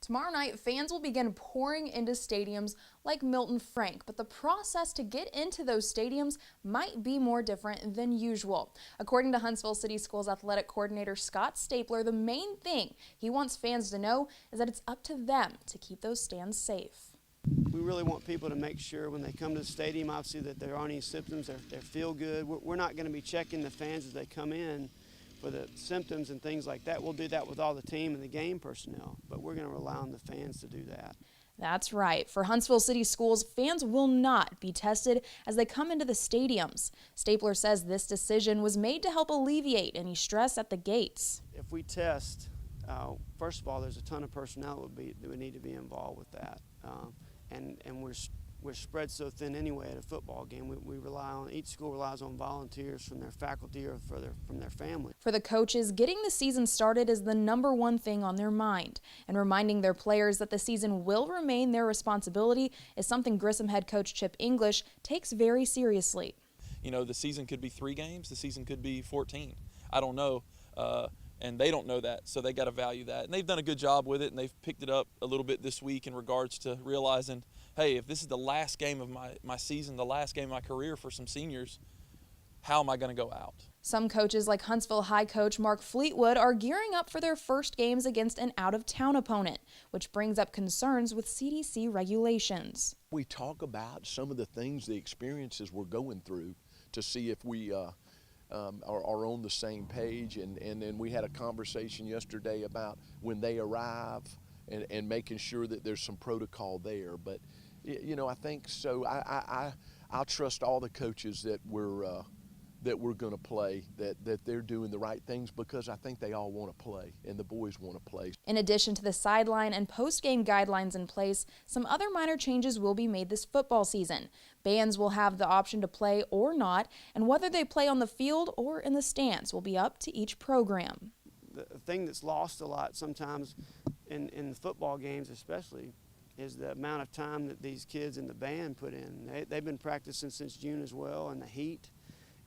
Tomorrow night, fans will begin pouring into stadiums like Milton Frank, but the process to get into those stadiums might be more different than usual. According to Huntsville City Schools athletic coordinator Scott Stapler, the main thing he wants fans to know is that it's up to them to keep those stands safe. We really want people to make sure when they come to the stadium, obviously, that there aren't any symptoms, they feel good. We're not going to be checking the fans as they come in for the symptoms and things like that. We'll do that with all the team and the game personnel, but we're going to rely on the fans to do that. That's right. For Huntsville City Schools, fans will not be tested as they come into the stadiums. Stapler says this decision was made to help alleviate any stress at the gates. If we test, first of all, there's a ton of personnel that would need to be involved with that. And we're spread so thin anyway at a football game. We rely on, each school relies on volunteers from their faculty or from their family. For the coaches, getting the season started is the #1 thing on their mind, and reminding their players that the season will remain their responsibility is something Grissom head coach Chip English takes very seriously. You know, the season could be 3 games, the season could be 14. I don't know. And they don't know that, so they got to value that. And they've done a good job with it, and they've picked it up a little bit this week in regards to realizing, hey, if this is the last game of my season, the last game of my career for some seniors, how am I going to go out? Some coaches like Huntsville High coach Mark Fleetwood are gearing up for their first games against an out-of-town opponent, which brings up concerns with CDC regulations. We talk about some of the things, the experiences we're going through to see if we are on the same page, and then we had a conversation yesterday about when they arrive and making sure that there's some protocol there. But you know, I think so. I'll trust all the coaches that we're going to play, that they're doing the right things, because I think they all want to play and the boys want to play. In addition to the sideline and post-game guidelines in place, some other minor changes will be made this football season. Bands will have the option to play or not, and whether they play on the field or in the stands will be up to each program. The thing that's lost a lot sometimes in the football games especially is the amount of time that these kids in the band put in. They've been practicing since June as well in the heat.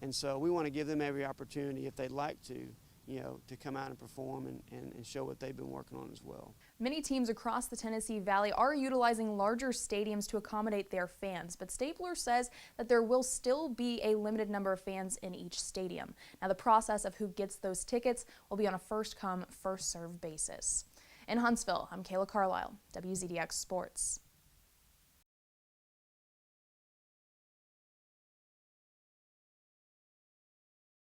And so we want to give them every opportunity, if they'd like to, you know, to come out and perform and show what they've been working on as well. Many teams across the Tennessee Valley are utilizing larger stadiums to accommodate their fans, but Stapler says that there will still be a limited number of fans in each stadium. Now, the process of who gets those tickets will be on a first-come, first-served basis. In Huntsville, I'm Kayla Carlisle, WZDX Sports.